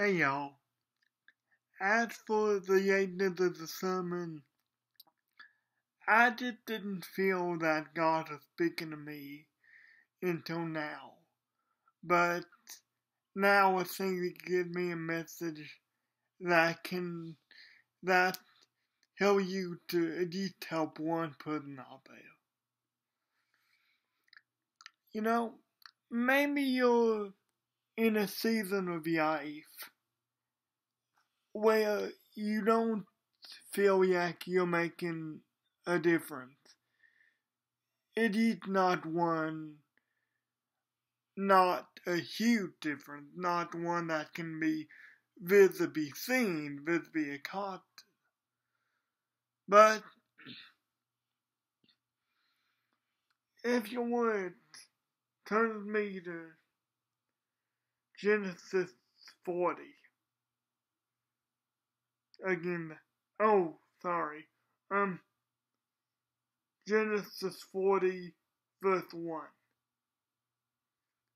Hey y'all. As for the end of the sermon, I just didn't feel that God was speaking to me until now. But now I think He gives me a message that he'll use to at least help one person out there. You know, maybe you're in a season of life where you don't feel like you're making a difference. It is not a huge difference, not one that can be visibly seen, visibly caught. But if you would, turn with me to Genesis 40. Again, oh, sorry. Genesis 40, verse 1.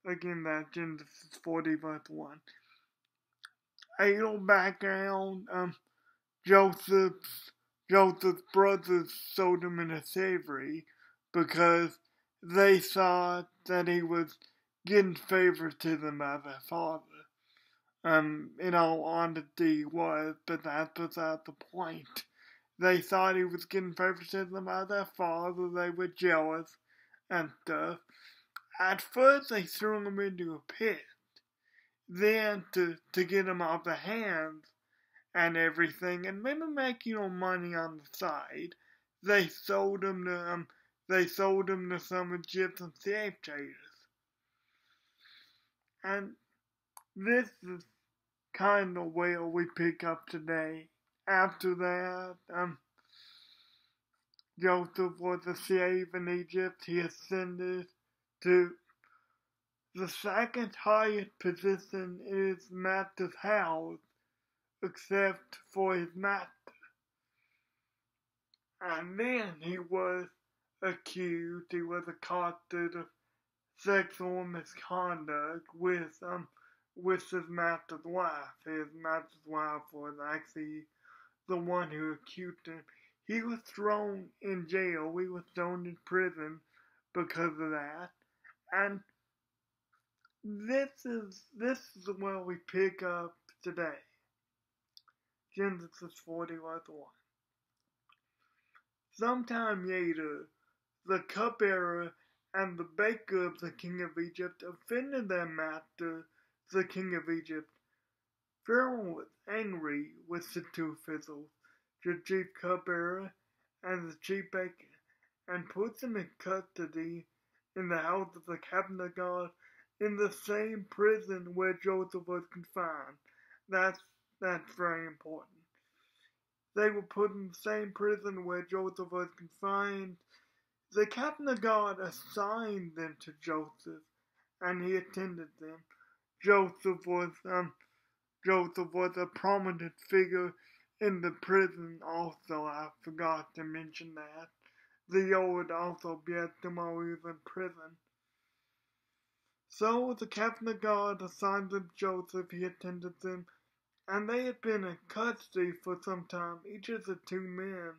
Again, that Genesis 40, verse 1. A little background, Joseph's brothers sold him into slavery because they thought that he was getting favoritism as a father. In all honesty, he was, but that was not the point. They thought he was getting favoritism as their father, they were jealous and stuff. At first, they threw him into a pit. Then, to get him off the hands and everything, and maybe make money on the side, they sold him to some Egyptian slave traders. And this is kind of where we pick up today. After that, Joseph was a slave in Egypt. He ascended to the second highest position in his master's house, except for his master. And then he was accused, he was accosted of sexual misconduct with his master's wife. His master's wife was actually the one who accused him. He was thrown in jail, he was thrown in prison because of that. And this is where we pick up today. Genesis 40, verse 1. Sometime later, the cupbearer and the baker of the king of Egypt offended their master, the king of Egypt. Pharaoh was angry with the two officials, the chief cupbearer and the chief baker, and put them in custody in the house of the captain of guard, in the same prison where Joseph was confined. That's very important. They were put in the same prison where Joseph was confined. The captain of guard assigned them to Joseph, and he attended them. Joseph was a prominent figure in the prison also. I forgot to mention that. The Lord also blessed him while he was in prison. So the captain of guard assigned them Joseph, he attended them, and they had been in custody for some time. Each of the two men,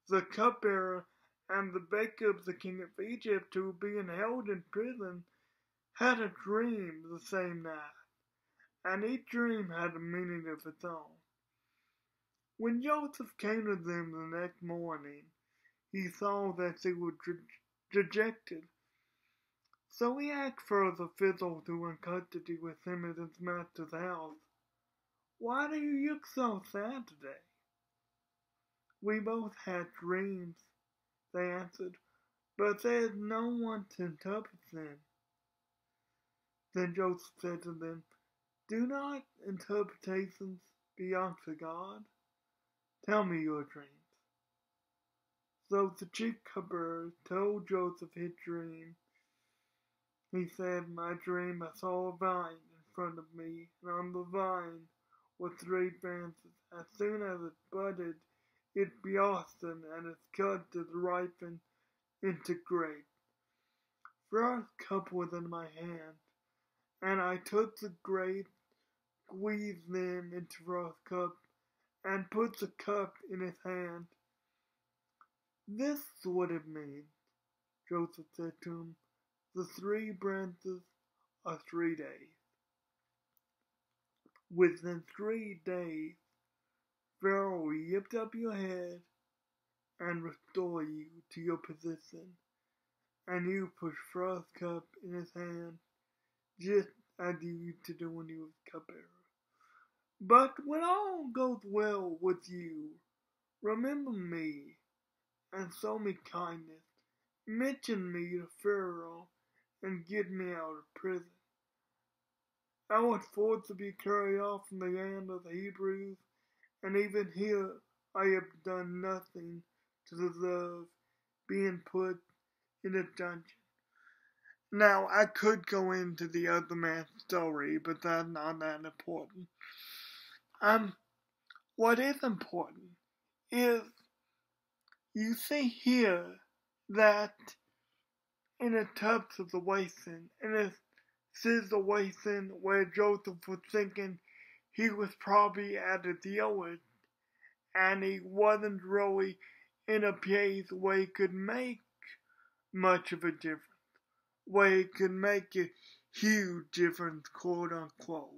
the cupbearer and the baker of the king of Egypt, who were being held in prison, had a dream the same night, and each dream had a meaning of its own. When Joseph came to them the next morning, he saw that they were dejected. So he asked for the officials who were in custody with him at his master's house, "Why do you look so sad today?" "We both had dreams," they answered, "but there is no one to interpret them." Then Joseph said to them, "Do not interpretations belong to God? Tell me your dreams." So the chief cupbearer told Joseph his dream. He said, "My dream, I saw a vine in front of me, and on the vine were 3 branches. As soon as it budded, it blossomed, and its cutters ripened into grapes. First cup was in my hand, and I took the grapes, squeezes them into Pharaoh's cup and puts the cup in his hand. This is what it means, Joseph said to him. The 3 branches are 3 days. Within 3 days, Pharaoh will lift up your head and restore you to your position, and you push Pharaoh's cup in his hand, just as you used to do when you was cupbearer. But when all goes well with you, remember me and show me kindness. Mention me to Pharaoh and get me out of prison. I was forced to be carried off from the land of the Hebrews, and even here I have done nothing to deserve being put in a dungeon. Now, I could go into the other man's story, but that's not that important. What is important is you see here that in a tub situation, in a situation where Joseph was thinking he was probably at his lowest, and he wasn't really in a place where he could make much of a difference, where he could make a huge difference, quote unquote.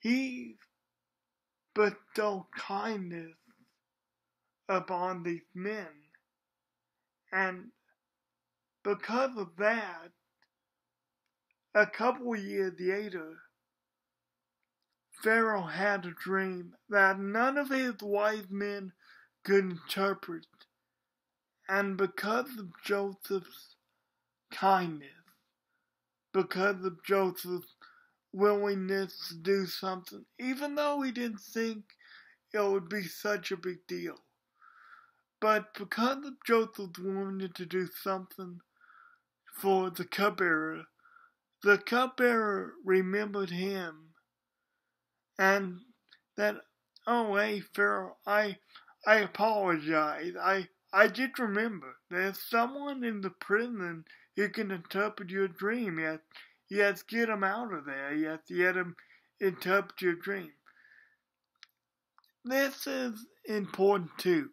He bestowed kindness upon these men, and because of that, a couple years later, Pharaoh had a dream that none of his wise men could interpret, and because of Joseph's kindness, because of Joseph's willingness to do something, even though he didn't think it would be such a big deal, but because of Joseph's willingness to do something for the cupbearer remembered him, and that, oh hey Pharaoh, I apologize. I just remember there's someone in the prison who can interpret your dream. Yes, get him out of there. Yes, get him interpret your dream. This is important too.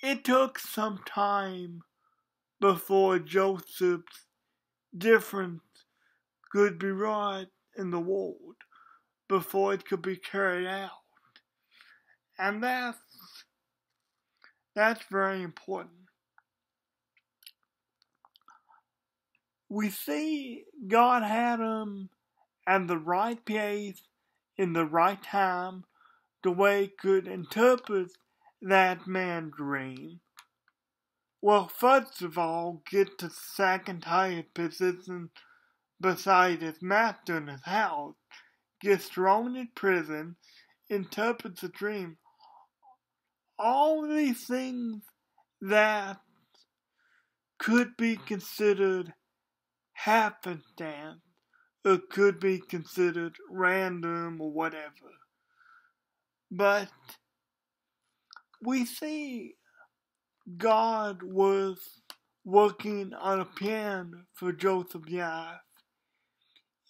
It took some time before Joseph's difference could be wrought in the world, before it could be carried out. And that's very important. We see God had him at the right place in the right time, the way he could interpret that man's dream. Well, first of all, get the second highest position beside his master in his house, gets thrown in prison, interprets a dream. All these things that could be considered happenstance, or could be considered random or whatever. But we see God was working on a plan for Joseph's life.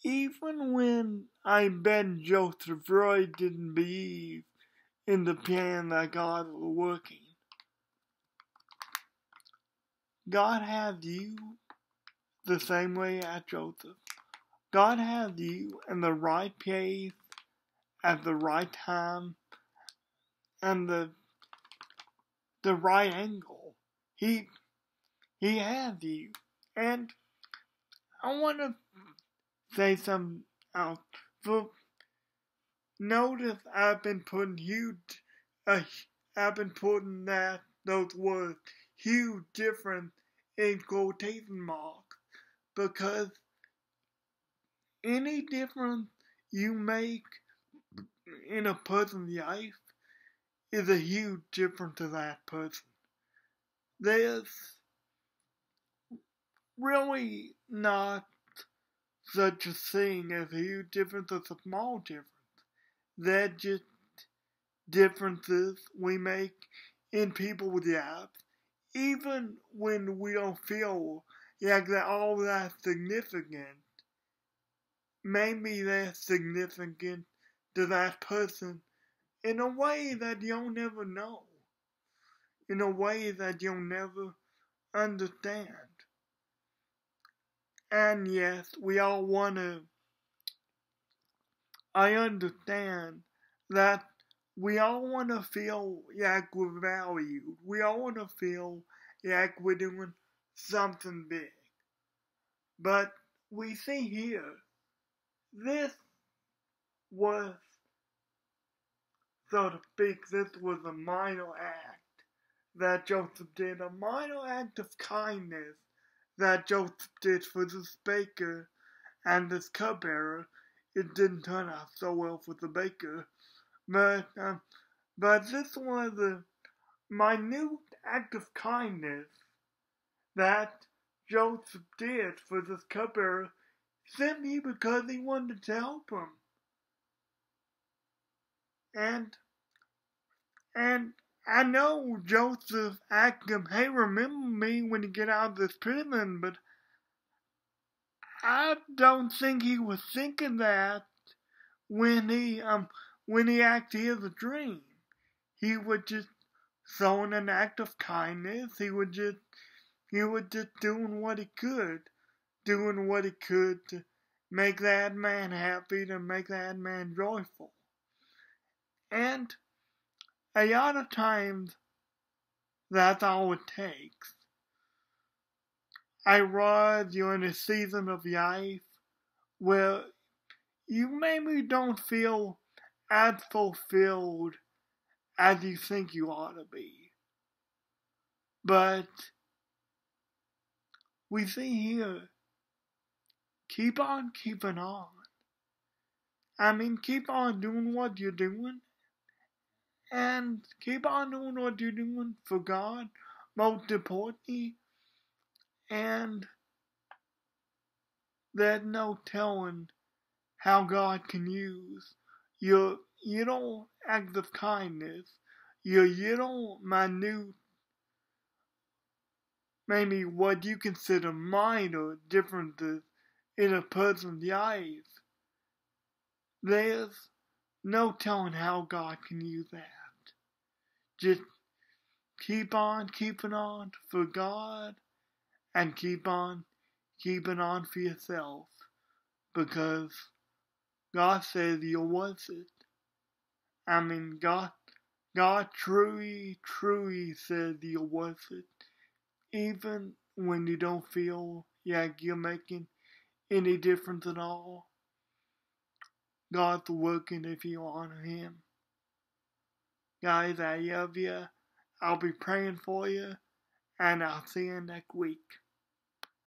Even when I bet Joseph really didn't believe in the plan that God was working. God had you the same way as Joseph. God had you in the right place at the right time and the right angle. He had you. And I want to say something else. Notice I've been putting those words huge difference in quotation marks, because any difference you make in a person's life is a huge difference to that person. There's really not such a thing as a huge difference or a small difference. They're just differences we make in people's lives, even when we don't feel like they're all that significant. maybe they're significant to that person in a way that you'll never know, in a way that you'll never understand. And yes, we all I understand that we all wanna feel like we're valued. We all wanna feel like we're doing something big. But we see here, this was, so to speak, this was a minor act that Joseph did, a minor act of kindness that Joseph did for this baker and this cupbearer. It didn't turn out so well for the baker, but this was a minute act of kindness that Joseph did for this cupbearer simply because he wanted to help him. And I know Joseph asked him, "Hey, remember me when you get out of this prison," but I don't think he was thinking that when he actually had a dream. He was just showing an act of kindness. He was just doing what he could, to make that man happy, to make that man joyful. And a lot of times, that's all it takes. I was, you're in a season of life where you maybe don't feel as fulfilled as you think you ought to be. But we see here, keep on keeping on. I mean, keep on doing what you're doing, and keep on doing what you're doing for God, most importantly, and there's no telling how God can use your little acts of kindness, your little minute, maybe what you consider minor differences in a person's life. There's no telling how God can use that. Just keep on keeping on for God, and keep on keeping on for yourself, because God says you're worth it. I mean, God truly, truly says you're worth it, even when you don't feel like you're making any difference at all. God's working if you honor Him. Guys, I love you. I'll be praying for you, and I'll see you next week.